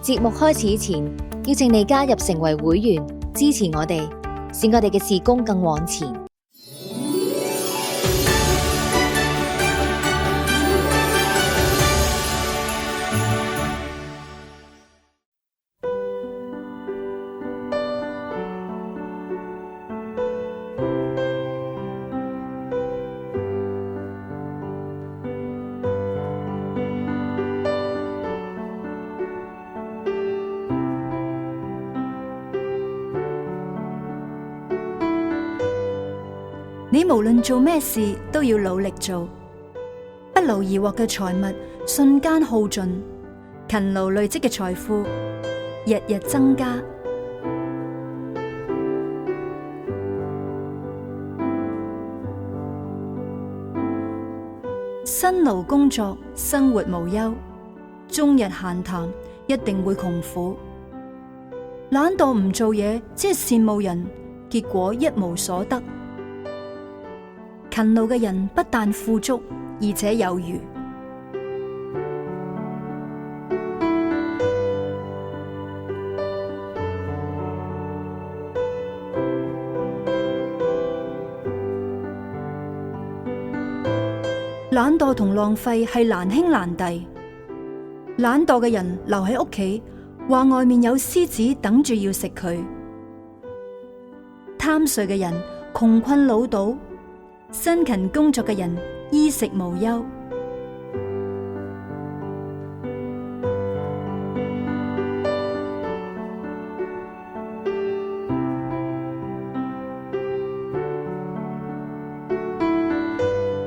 節目開始前，邀請你加入成為會員，支持我哋，使我哋嘅事工更往前。你無論做咩事都要努力做，不勞而獲嘅財物瞬間耗盡，勤勞累積嘅財富日日增加。辛勞工作，生活無憂，終日閒談，一定會窮苦。懶惰唔做嘢，只係羨慕人，結果一無所得。勤勞嘅人不但富足，而且有餘。懶惰同浪費係難兄難弟。懶惰嘅人留喺屋企，話外面有獅子等住要食佢。貪睡嘅人窮困潦倒。辛勤工作嘅人衣食無憂。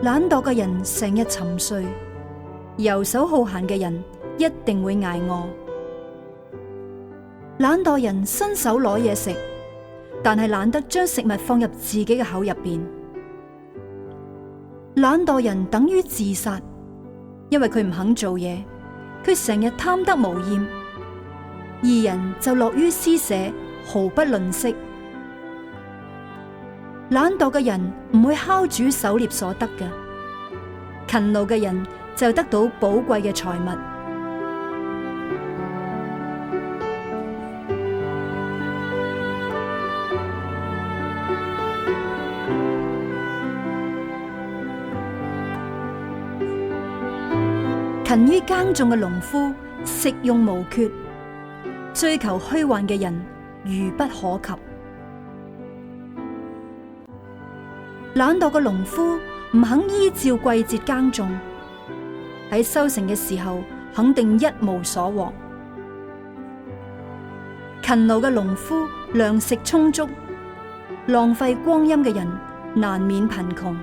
懶惰嘅人成日沉睡，游手好閒嘅人一定會捱餓。懶惰人伸手攞嘢食，但係懶得將食物放入自己嘅口入邊。懶惰人等於自殺，因為佢唔肯做嘢，佢成日貪得無厭。義人就樂於施捨，毫不吝嗇。懶惰嘅人唔會敲煮狩獵所得嘅，勤勞嘅人就得到寶貴嘅財物。勤於耕種嘅農夫食用無缺，追求虛幻嘅人愚不可及。懶惰嘅農夫唔肯依照季節耕種，喺收成嘅時候肯定一無所獲。勤勞嘅農夫糧食充足，浪費光陰嘅人難免貧窮。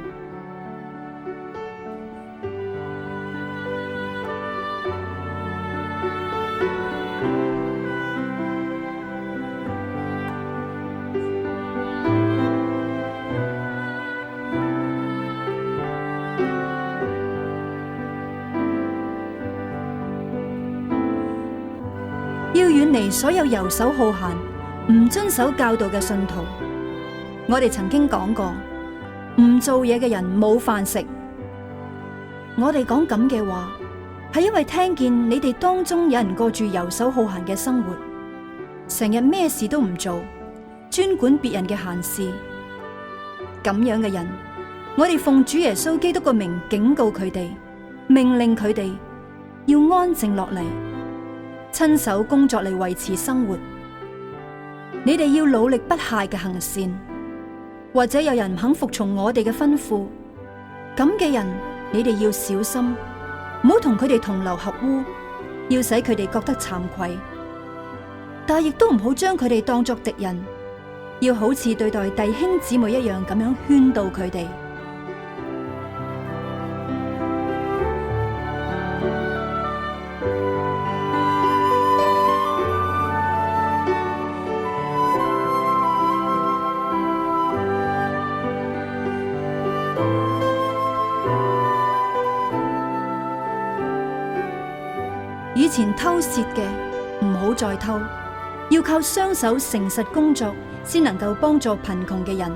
要遠離所有游手好閒、唔遵守教導嘅信徒。我哋曾經講過，唔做嘢嘅人冇飯食。我哋講咁嘅話，係因為聽見你哋當中有人過住游手好閒嘅生活，成日咩事都唔做，專管別人嘅閒事。咁樣嘅人，我哋奉主耶穌基督個名警告佢哋，命令佢哋要安靜落嚟，親手工作嚟維持生活。你哋要努力不懈嘅行善，或者有人唔肯服從我哋嘅吩咐，咁嘅人你哋要小心，唔好同佢哋同流合污，要使佢哋覺得慚愧，但係亦都唔好將佢哋當作敵人，要好似對待弟兄姊妹一樣咁樣勸導佢哋。以前偷竊嘅唔好再偷，要靠雙手誠實工作，先能夠幫助貧窮嘅人。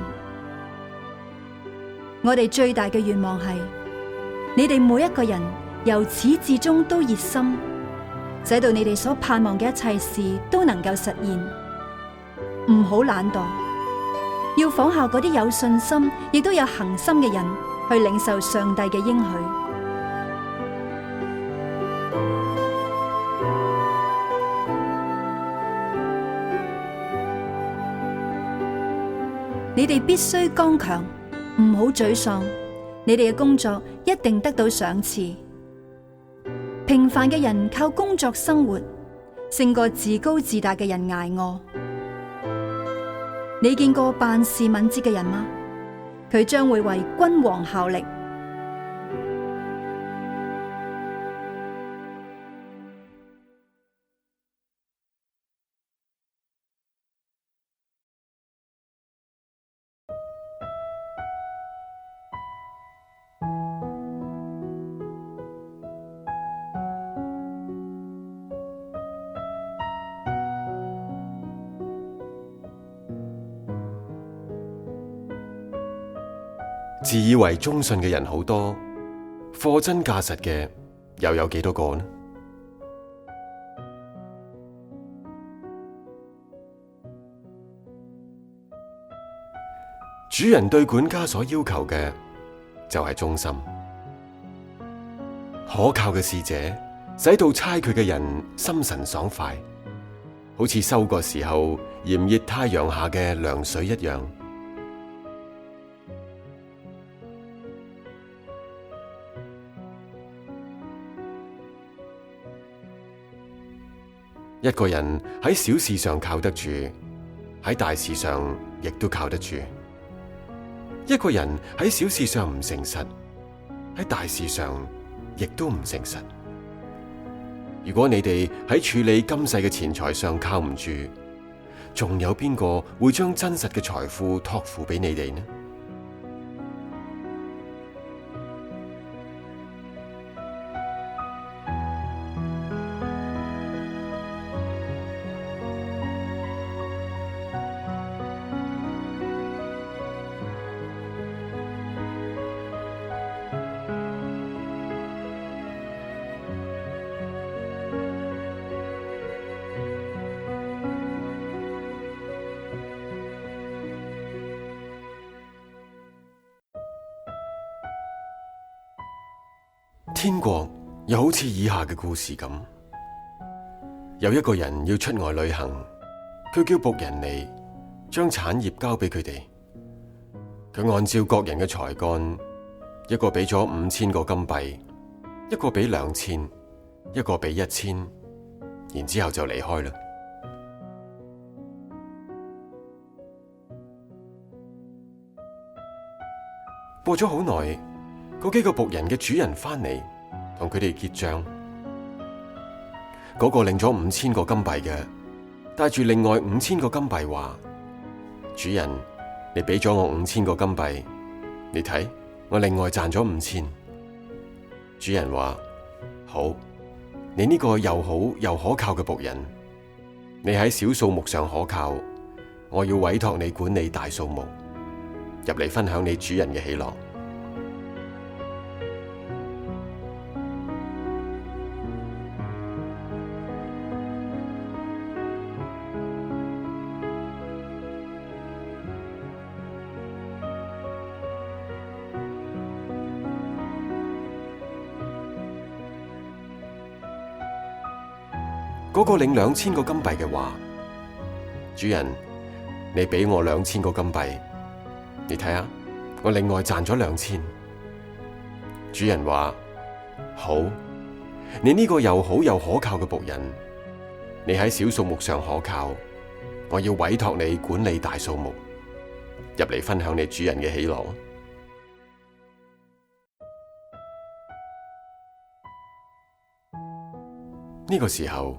我哋最大嘅願望係，你哋每一個人由始至終都熱心，使到你哋所盼望嘅一切事都能夠實現。唔好懶惰，要仿效嗰啲有信心亦都有恒心嘅人，去領受上帝嘅應許。你哋必須剛強，唔好沮喪。你哋嘅工作一定得到賞賜。平凡嘅人靠工作生活，勝過自高自大嘅人挨餓。你見過辦事敏捷嘅人嗎？佢將會為君王效力。自以為忠信嘅人好多，貨真價實嘅又有幾多個呢？主人對管家所要求嘅就係忠心。可靠嘅使者使到差佢嘅人心神爽快，好似收割時候炎熱太陽下嘅涼水一樣。一個人喺小事上靠得住，喺大事上亦都靠得住。一個人喺小事上唔誠實，喺大事上亦都唔誠實。如果你哋喺處理今世嘅錢財上靠唔住，仲有邊個會將真實嘅財富託付俾你哋呢？天國又好似以下嘅故事咁，有一個人要出外旅行，佢叫僕人嚟將產業交俾佢哋。佢按照各人嘅才幹，一個俾咗5000個金幣，一個俾2000，一個俾1000，然之後就離開啦。過咗好耐，嗰幾個僕人嘅主人翻嚟，同佢哋結賬。嗰個領咗5000個金幣嘅，帶住另外5000個金幣話：主人，你俾咗我5000個金幣，你睇我另外賺咗5000。主人話：好，你呢個又好又可靠嘅僕人，你喺小數目上可靠，我要委託你管理大數目，入嚟分享你主人嘅喜樂。嗰個領2000個金幣嘅話：主人，你俾我2000個金幣，你睇下，我另外賺咗2000。主人話：好，你呢個又好又可靠嘅僕人，你喺小數目上可靠，我要委託你管理大數目，入嚟分享你主人嘅喜樂。呢個時候，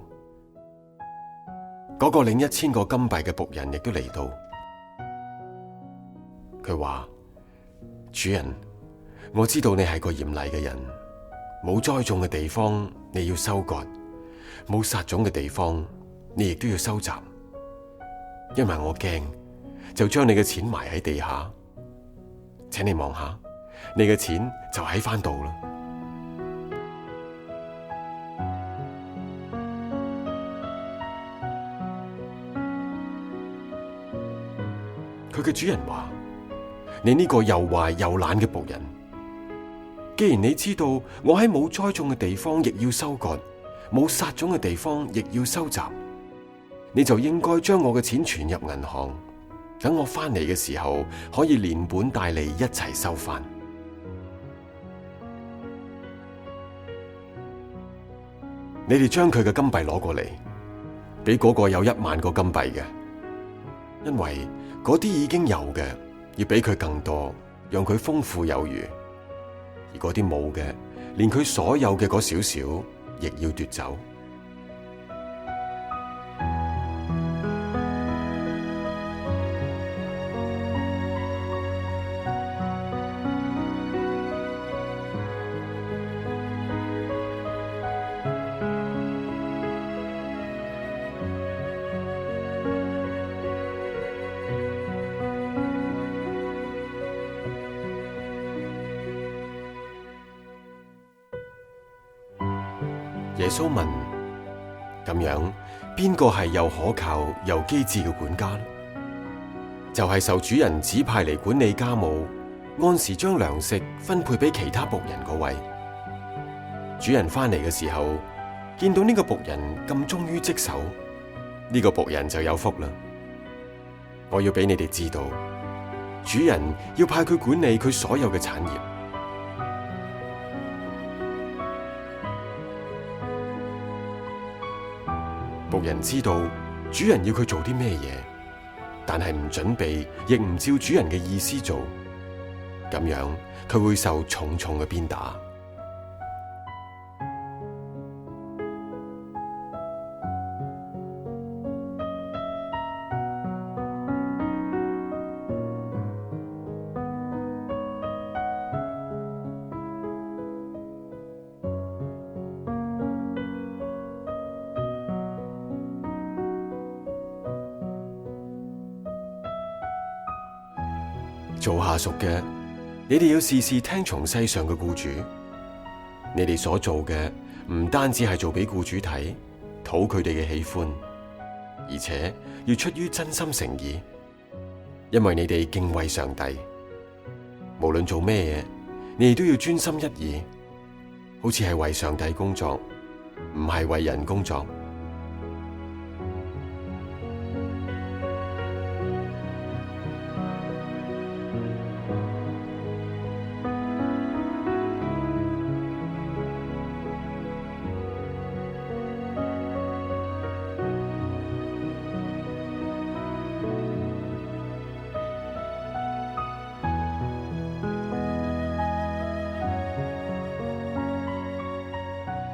嗰個領1000個金幣嘅僕人亦都嚟到。佢話：主人，我知道你係個嚴厲嘅人，冇栽種嘅地方你要收割，冇撒種嘅地方你亦都要收集。因為我驚，就將你嘅錢埋喺地下。請你望下，你嘅錢就喺返度啦。佢嘅主人話：你呢個又壞又懶嘅僕人，既然你知道我喺冇栽種嘅地方亦要收割，冇撒種嘅地方亦要收集，你就應該將我嘅錢存入銀行，等我翻嚟嘅時候可以連本帶利一齊收翻。你哋將佢嘅金幣攞過嚟，俾嗰個有1萬個金幣嘅，因為嗰啲已經有嘅要俾佢更多，讓佢豐富有餘；而嗰啲冇嘅，連佢所有嘅嗰少少亦要奪走。耶穌問：咁樣邊個係又可靠又機智嘅管家呢？就係受主人指派嚟管理家務，按時將糧食分配俾其他僕人嗰位。主人翻嚟嘅時候，見到呢個僕人咁忠於職守，呢個僕人就有福啦。我要俾你哋知道，主人要派佢管理佢所有嘅產業。僕人知道主人要佢做啲咩嘢，但係唔準備，亦唔照主人嘅意思做，咁樣佢會受重重嘅鞭打。做下屬嘅，你哋要事事聽從世上嘅僱主。你哋所做嘅唔單止係做俾僱主睇，討佢哋嘅喜歡，而且要出於真心誠意，因為你哋敬畏上帝。無論做咩嘢，你哋都要專心一意，好似係為上帝工作，唔係為人工作。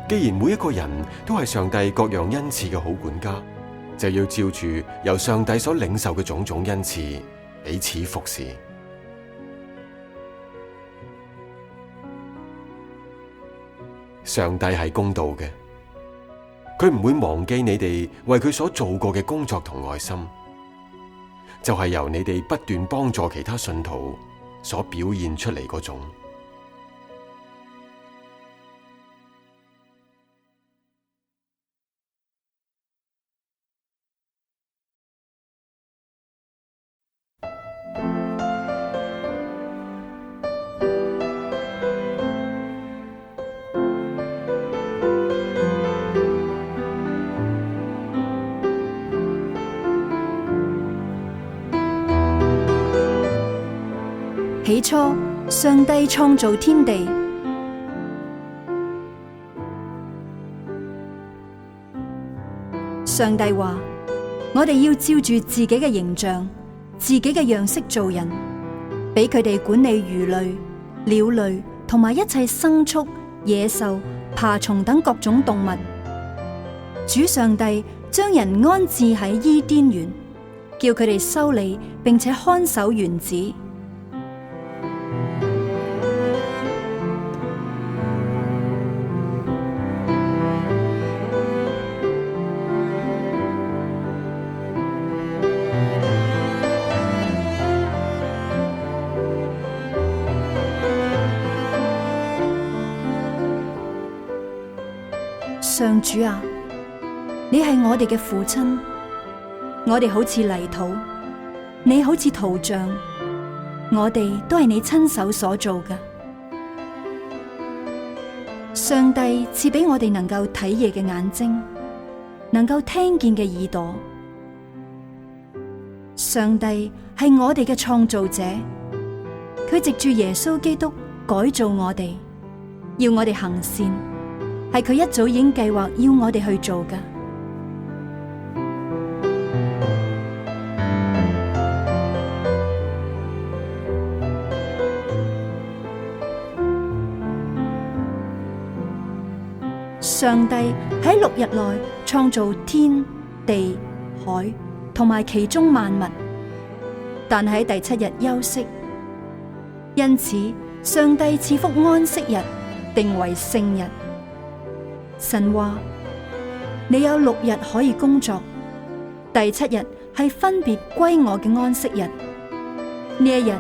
既然每一個人都係上帝各樣恩賜嘅好管家，就要照住由上帝所領受嘅種種恩賜彼此服侍。上帝係公道嘅，佢唔會忘記你哋為佢所做過嘅工作同愛心，就係由你哋不斷幫助其他信徒所表現出嚟嗰種。起初，上帝創造天地。上帝話：我哋要照住自己嘅形象、自己嘅樣式做人，俾佢哋管理魚類、鳥類同埋一切牲畜、野獸、爬蟲等各種動物。主上帝將人安置喺伊甸園，叫佢哋修理並且看守園子。上主啊，你係我哋嘅父親，我哋好似泥土，你好似圖像，我哋都係你親手所做嘅。上帝賜俾我哋能夠睇嘢嘅眼睛，能夠聽見嘅耳朵。上帝係我哋嘅創造者，佢藉住耶穌基督改造我哋，要我哋行善，係佢一早已經計劃要我哋去做嘅。上帝喺6日內創造天地海同埋其中萬物，但喺第7日休息。因此，上帝賜福安息日，定為聖日。神話你有6日可以工作，第7日係分別歸我嘅安息日。呢一日，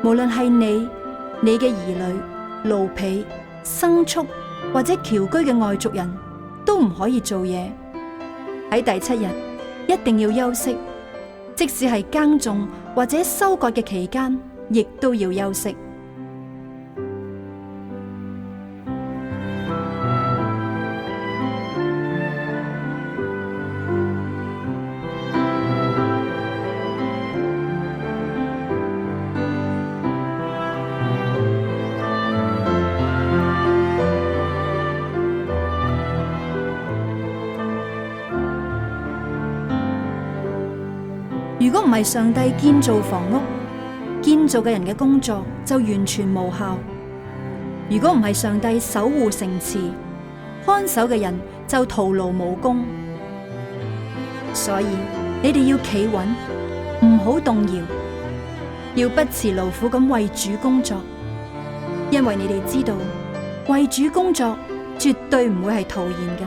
無論係你嘅兒女、奴婢、牲畜或者僑居嘅外族人都唔可以做嘢。喺第7日一定要休息，即使係耕種或者收割嘅期間，亦都要休息。如果唔係上帝建造房屋，建造嘅人嘅工作就完全無效；如果唔係上帝守護城池，看守嘅人就徒勞無功。所以你哋要企穩，唔好動搖，要不辭勞苦咁為主工作，因為你哋知道為主工作絕對唔會係徒然嘅。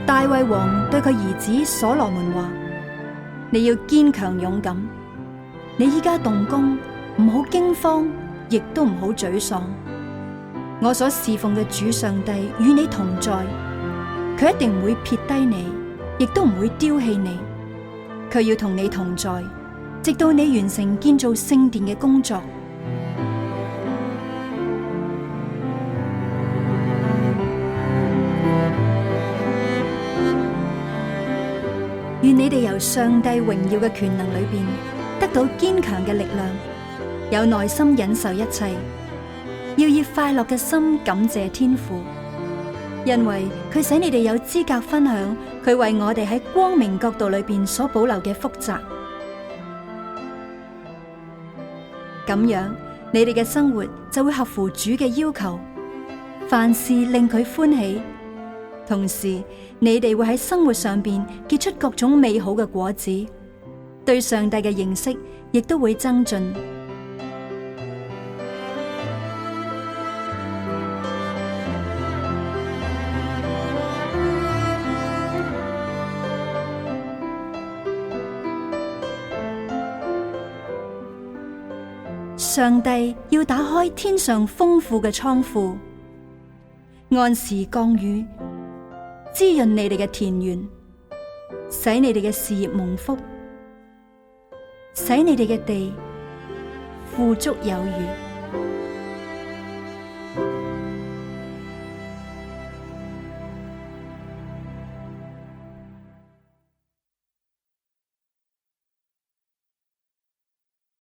大衛王對佢兒子所羅門話：你要堅強勇敢，你依家動工，唔好驚慌，亦都唔好沮喪。我所侍奉嘅主上帝與你同在，佢一定唔會撇低你，亦都唔會丟棄你。佢要同你同在，直到你完成建造聖殿嘅工作。願你哋由上帝榮耀嘅權能裏邊得到堅強嘅力量，有耐心忍受一切，要以快樂嘅心感謝天父，因為佢使你哋有資格分享佢為我哋喺光明國度裏邊所保留嘅福澤。咁樣，你哋嘅生活就會合乎主嘅要求，凡事令佢歡喜。同時，你哋會喺生活上邊結出各種美好嘅果子，對上帝嘅認識亦都會增進。上帝要打開天上豐富嘅倉庫，按時降雨，滋潤你哋嘅田園，使你哋嘅事業蒙福，使你哋嘅地富足有餘。